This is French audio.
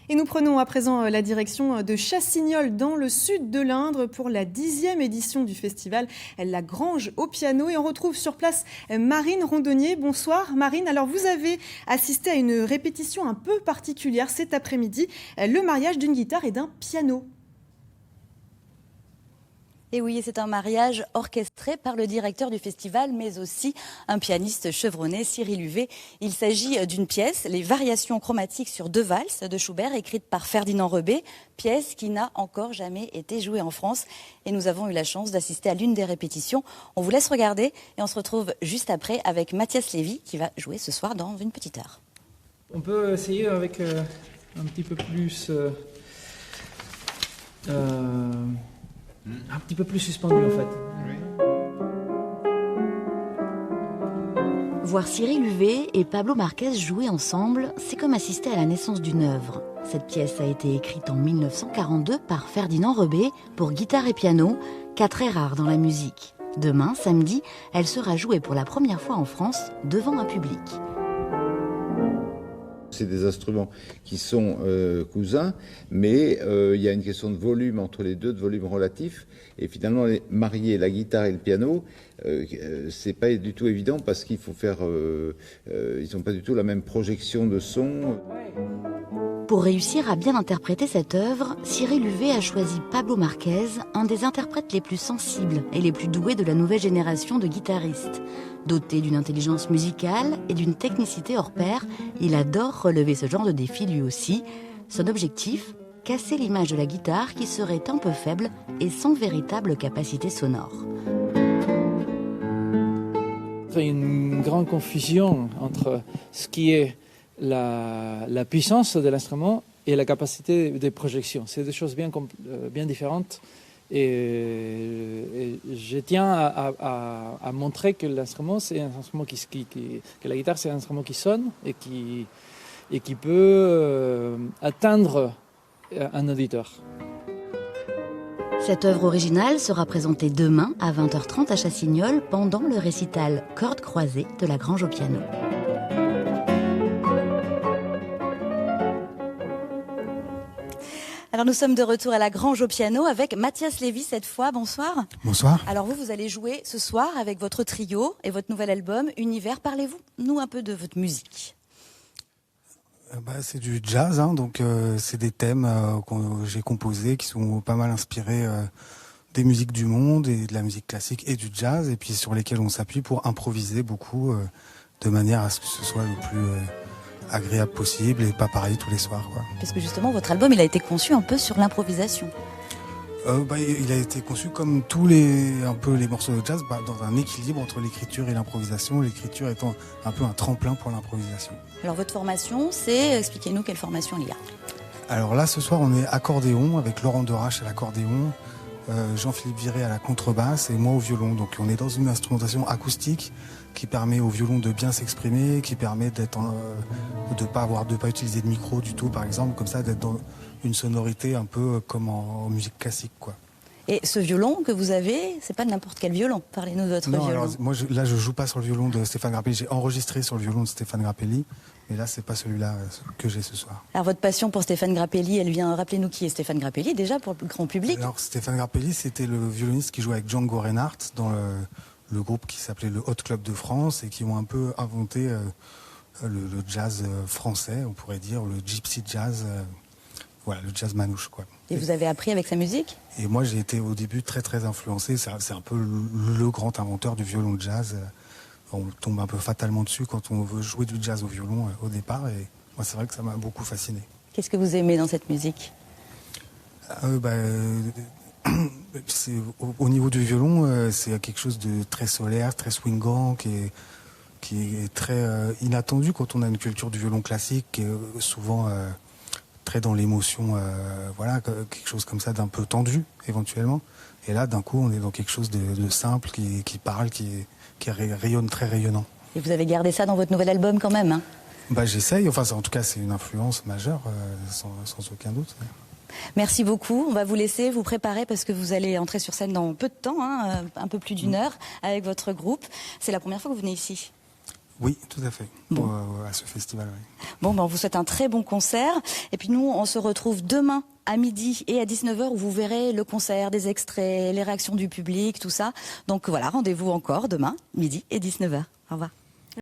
Et nous prenons à présent la direction de Chassignols dans le sud de l'Indre pour la 10e édition du festival La Grange au piano. Et on retrouve sur place Marine Rondonnier. Bonsoir Marine. Alors vous avez assisté à une répétition un peu particulière cet après-midi, le mariage d'une guitare et d'un piano. Et oui, c'est un mariage orchestré par le directeur du festival, mais aussi un pianiste chevronné, Cyril Huvet. Il s'agit d'une pièce, les variations chromatiques sur 2 valses de Schubert, écrites par Ferdinand Rebet, pièce qui n'a encore jamais été jouée en France. Et nous avons eu la chance d'assister à l'une des répétitions. On vous laisse regarder et on se retrouve juste après avec Mathias Lévy qui va jouer ce soir dans une petite heure. On peut essayer avec un petit peu plus... un petit peu plus suspendu en fait. Voir Cyril Huvet et Pablo Marquez jouer ensemble, c'est comme assister à la naissance d'une œuvre. Cette pièce a été écrite en 1942 par Ferdinand Rebet pour guitare et piano, cas très rares dans la musique. Demain, samedi, elle sera jouée pour la première fois en France devant un public. C'est des instruments qui sont cousins, mais il y a une question de volume entre les deux, de volume relatif. Et finalement, marier la guitare et le piano, c'est pas du tout évident parce qu'il faut faire... ils n'ont pas du tout la même projection de son. Pour réussir à bien interpréter cette œuvre, Cyril Huvet a choisi Pablo Marquez, un des interprètes les plus sensibles et les plus doués de la nouvelle génération de guitaristes. Doté d'une intelligence musicale et d'une technicité hors pair, il adore relever ce genre de défi lui aussi. Son objectif, casser l'image de la guitare qui serait un peu faible et sans véritable capacité sonore. Il y a une grande confusion entre ce qui est la puissance de l'instrument et la capacité de projection. C'est des choses bien différentes. Et je tiens à montrer que l'instrument, c'est un instrument que la guitare, c'est un instrument qui sonne et qui peut atteindre un auditeur. Cette œuvre originale sera présentée demain à 20h30 à Chassignols pendant le récital Cordes croisées de La Grange au piano. Alors nous sommes de retour à La Grange au piano avec Mathias Lévy cette fois. Bonsoir. Bonsoir. Alors vous allez jouer ce soir avec votre trio et votre nouvel album Univers. Parlez-nous un peu de votre musique. C'est du jazz, hein, donc c'est des thèmes que j'ai composés qui sont pas mal inspirés des musiques du monde et de la musique classique et du jazz, et puis sur lesquels on s'appuie pour improviser beaucoup de manière à ce que ce soit le plus agréable possible et pas pareil tous les soirs, quoi. Parce que justement votre album il a été conçu un peu sur l'improvisation. Il a été conçu comme tous les morceaux de jazz, dans un équilibre entre l'écriture et l'improvisation, l'écriture étant un peu un tremplin pour l'improvisation. Alors votre formation, expliquez-nous quelle formation il y a. Alors là ce soir on est accordéon avec Laurent Derache à l'accordéon, Jean-Philippe Viré à la contrebasse et moi au violon. Donc on est dans une instrumentation acoustique qui permet au violon de bien s'exprimer, qui permet de pas utiliser de micro du tout par exemple, comme ça d'être dans une sonorité un peu comme en musique classique, quoi. Et ce violon que vous avez, c'est pas n'importe quel violon. Parlez-nous de votre violon. Alors, moi je joue pas sur le violon de Stéphane Grappelli, j'ai enregistré sur le violon de Stéphane Grappelli, mais là c'est pas celui-là que j'ai ce soir. Alors votre passion pour Stéphane Grappelli, elle vient, rappelez-nous qui est Stéphane Grappelli déjà pour le grand public. Alors Stéphane Grappelli, c'était le violoniste qui jouait avec Django Reinhardt dans le groupe qui s'appelait le Hot Club de France et qui ont un peu inventé le jazz français, on pourrait dire, le gypsy jazz, voilà, le jazz manouche, quoi. Et vous avez appris avec sa musique ? Et moi j'ai été au début très très influencé, c'est un peu le grand inventeur du violon de jazz. On tombe un peu fatalement dessus quand on veut jouer du jazz au violon au départ, et moi c'est vrai que ça m'a beaucoup fasciné. Qu'est-ce que vous aimez dans cette musique ? Au niveau du violon, c'est quelque chose de très solaire, très swingant, qui est très inattendu quand on a une culture du violon classique, qui est souvent très dans l'émotion, voilà, quelque chose comme ça d'un peu tendu éventuellement. Et là, d'un coup, on est dans quelque chose de simple, qui parle, qui rayonne, très rayonnant. Et vous avez gardé ça dans votre nouvel album quand même, hein ? J'essaye, enfin en tout cas c'est une influence majeure, sans aucun doute. Merci beaucoup. On va vous laisser vous préparer parce que vous allez entrer sur scène dans peu de temps, hein, un peu plus d'1 heure avec votre groupe. C'est la première fois que vous venez ici ? Oui, tout à fait, Bon. à ce festival. Oui. Bon, ben, on vous souhaite un très bon concert. Et puis nous, on se retrouve demain à midi et à 19h où vous verrez le concert, des extraits, les réactions du public, tout ça. Donc voilà, rendez-vous encore demain, midi et 19h. Au revoir.